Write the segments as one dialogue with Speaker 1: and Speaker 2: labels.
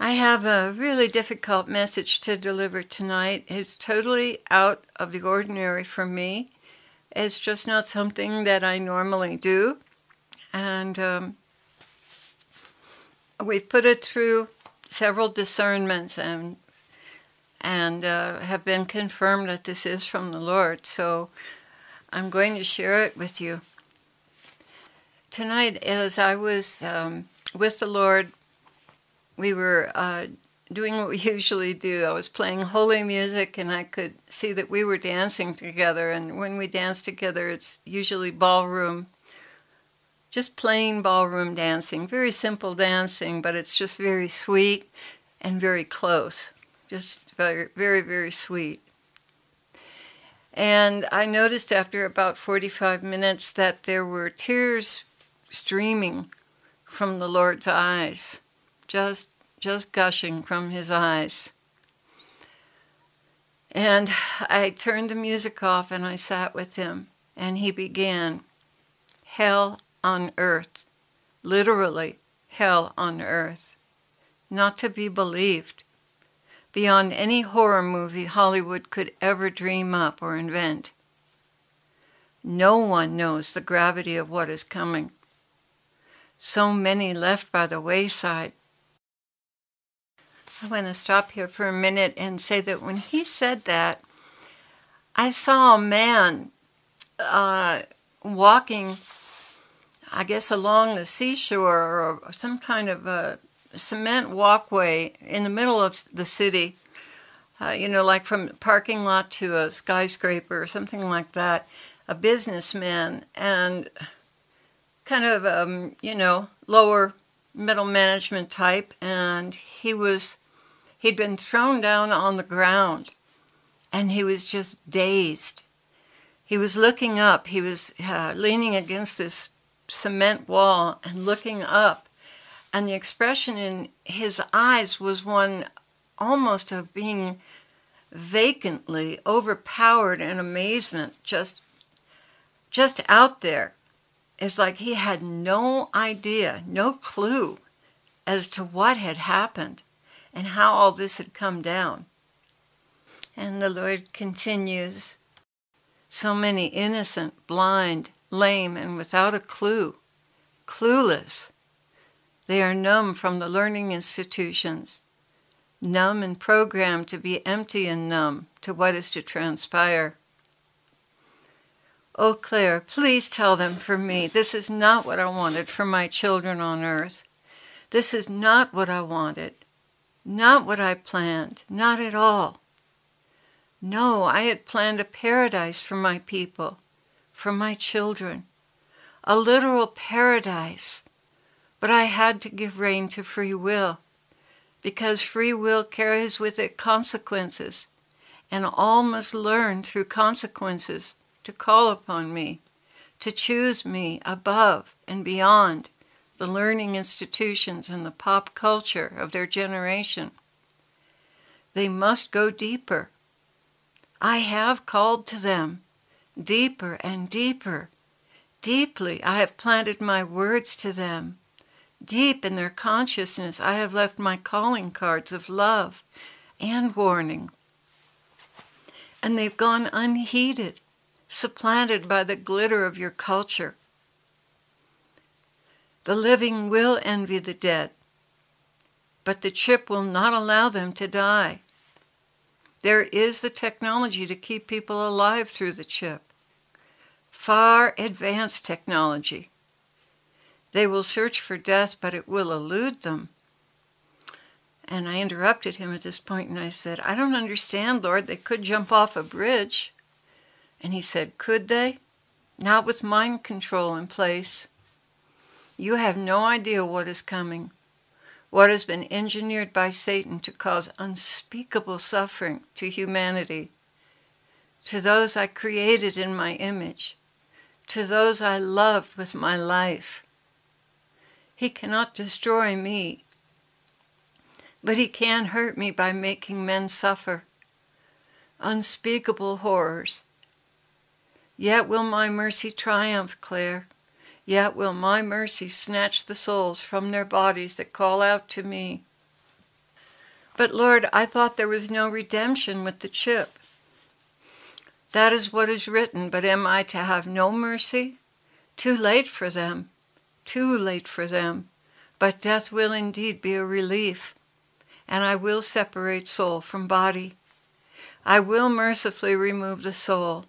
Speaker 1: I have a really difficult message to deliver tonight. It's totally out of the ordinary for me. It's just not something that I normally do. And we've put it through several discernments and have been confirmed that this is from the Lord. So I'm going to share it with you. Tonight, as I was with the Lord, we were doing what we usually do. I was playing holy music, and I could see that we were dancing together. And when we dance together, it's usually ballroom, just plain ballroom dancing. Very simple dancing, but it's just very sweet and very close. Just very, very, very sweet. And I noticed after about 45 minutes that there were tears streaming from the Lord's eyes. Just gushing from his eyes. And I turned the music off and I sat with him, and he began, hell on earth, literally hell on earth, not to be believed, beyond any horror movie Hollywood could ever dream up or invent. No one knows the gravity of what is coming. So many left by the wayside. I want to stop here for a minute and say that when he said that, I saw a man walking, I guess, along the seashore or some kind of a cement walkway in the middle of the city, like from the parking lot to a skyscraper or something like that, a businessman and kind of, lower middle management type, and he'd been thrown down on the ground, and he was just dazed. He was looking up. He was leaning against this cement wall and looking up, and the expression in his eyes was one almost of being vacantly overpowered in amazement, just out there. It's like he had no idea, no clue as to what had happened and how all this had come down. And the Lord continues, so many innocent, blind, lame, and without a clue, clueless. They are numb from the learning institutions, numb and programmed to be empty and numb to what is to transpire. Oh, Claire, please tell them for me, this is not what I wanted for my children on earth. This is not what I wanted, not what I planned, not at all. No, I had planned a paradise for my people, for my children, a literal paradise. But I had to give rein to free will, because free will carries with it consequences, and all must learn through consequences to call upon me, to choose me above and beyond the learning institutions and the pop culture of their generation. They must go deeper. I have called to them, deeper and deeper. Deeply I have planted my words to them. Deep in their consciousness I have left my calling cards of love and warning. And they've gone unheeded, supplanted by the glitter of your culture. The living will envy the dead, but the chip will not allow them to die. There is the technology to keep people alive through the chip. Far advanced technology. They will search for death, but it will elude them. And I interrupted him at this point and I said, I don't understand, Lord. They could jump off a bridge. And he said, could they? Not with mind control in place. You have no idea what is coming, what has been engineered by Satan to cause unspeakable suffering to humanity, to those I created in my image, to those I loved with my life. He cannot destroy me, but he can hurt me by making men suffer. Unspeakable horrors. Yet will my mercy triumph, Claire. Yet will my mercy snatch the souls from their bodies that call out to me. But Lord, I thought there was no redemption with the chip. That is what is written, but am I to have no mercy? Too late for them, too late for them. But death will indeed be a relief, and I will separate soul from body. I will mercifully remove the soul,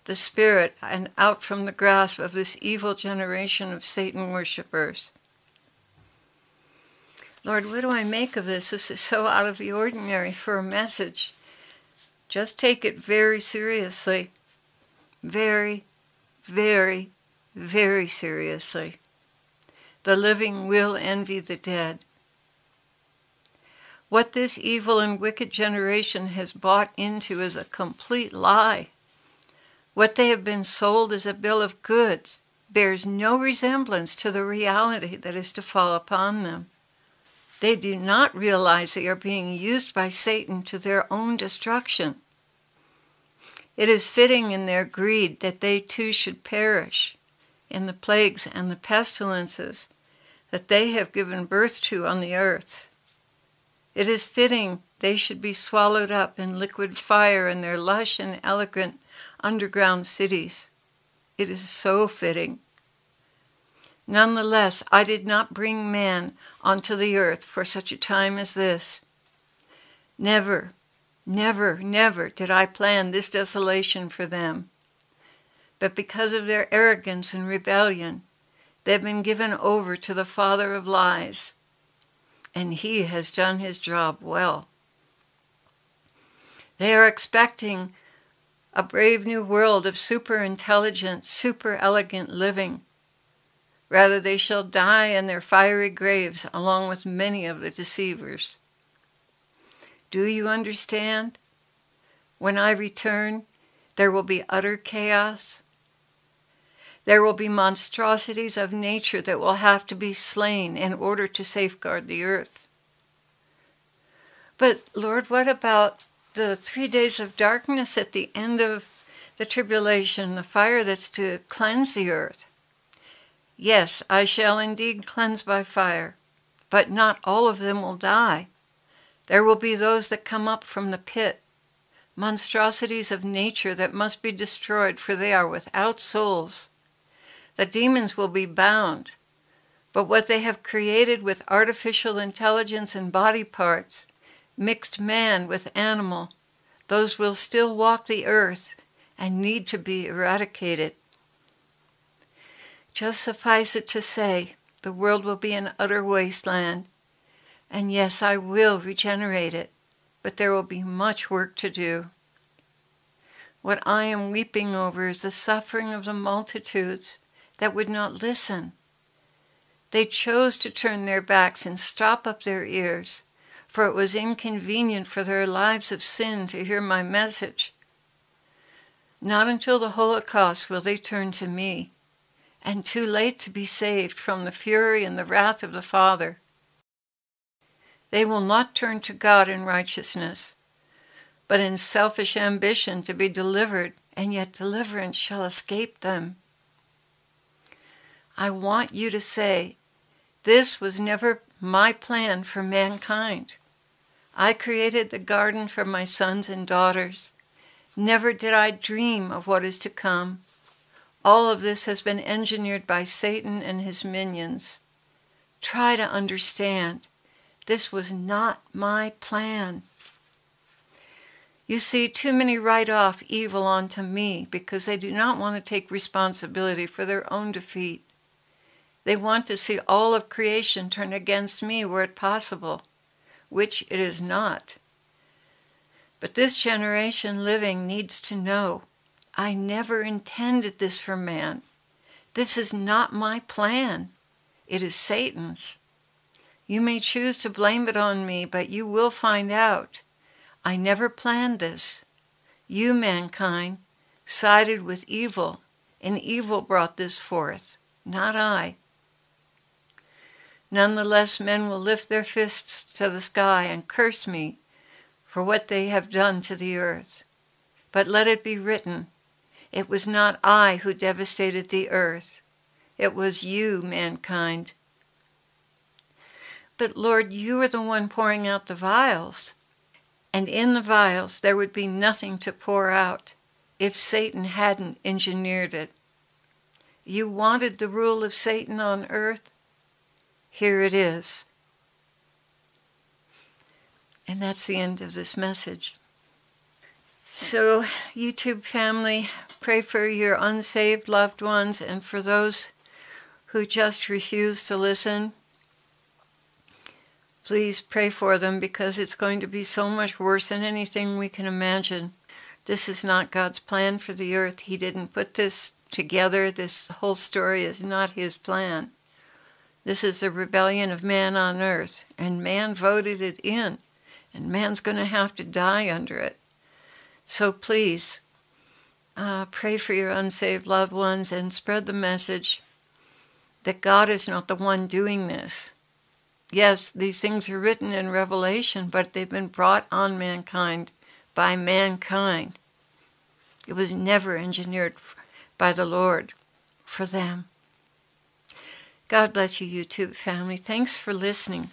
Speaker 1: the spirit, and out from the grasp of this evil generation of Satan worshippers. Lord, what do I make of this? This is so out of the ordinary for a message. Just take it very seriously. Very, very, very seriously. The living will envy the dead. What this evil and wicked generation has bought into is a complete lie. What they have been sold as a bill of goods bears no resemblance to the reality that is to fall upon them. They do not realize they are being used by Satan to their own destruction. It is fitting in their greed that they too should perish in the plagues and the pestilences that they have given birth to on the earth. It is fitting they should be swallowed up in liquid fire in their lush and elegant underground cities. It is so fitting. Nonetheless, I did not bring man onto the earth for such a time as this. Never, never, never did I plan this desolation for them. But because of their arrogance and rebellion, they have been given over to the father of lies, and he has done his job well. They are expecting a brave new world of super-intelligent, super-elegant living. Rather, they shall die in their fiery graves along with many of the deceivers. Do you understand? When I return, there will be utter chaos. There will be monstrosities of nature that will have to be slain in order to safeguard the earth. But Lord, what about the 3 days of darkness at the end of the tribulation, the fire that's to cleanse the earth? Yes, I shall indeed cleanse by fire, but not all of them will die. There will be those that come up from the pit, monstrosities of nature that must be destroyed, for they are without souls. The demons will be bound, but what they have created with artificial intelligence and body parts, mixed man with animal, those will still walk the earth and need to be eradicated. Just suffice it to say, the world will be an utter wasteland, and yes, I will regenerate it, but there will be much work to do. What I am weeping over is the suffering of the multitudes that would not listen. They chose to turn their backs and stop up their ears, for it was inconvenient for their lives of sin to hear my message. Not until the Holocaust will they turn to me, and too late to be saved from the fury and the wrath of the Father. They will not turn to God in righteousness, but in selfish ambition to be delivered, and yet deliverance shall escape them. I want you to say, this was never my plan for mankind. I created the garden for my sons and daughters. Never did I dream of what is to come. All of this has been engineered by Satan and his minions. Try to understand. This was not my plan. You see, too many write off evil onto me because they do not want to take responsibility for their own defeat. They want to see all of creation turn against me were it possible, which it is not. But this generation living needs to know, I never intended this for man. This is not my plan. It is Satan's. You may choose to blame it on me, but you will find out. I never planned this. You, mankind, sided with evil, and evil brought this forth, not I. Nonetheless, men will lift their fists to the sky and curse me for what they have done to the earth. But let it be written, it was not I who devastated the earth. It was you, mankind. But Lord, you are the one pouring out the vials. And in the vials, there would be nothing to pour out if Satan hadn't engineered it. You wanted the rule of Satan on earth? Here it is. And that's the end of this message. So, YouTube family, pray for your unsaved loved ones and for those who just refuse to listen. Please pray for them, because it's going to be so much worse than anything we can imagine. This is not God's plan for the earth. He didn't put this together. This whole story is not his plan. This is a rebellion of man on earth, and man voted it in, and man's going to have to die under it. So please, pray for your unsaved loved ones and spread the message that God is not the one doing this. Yes, these things are written in Revelation, but they've been brought on mankind by mankind. It was never engineered by the Lord for them. God bless you, YouTube family. Thanks for listening.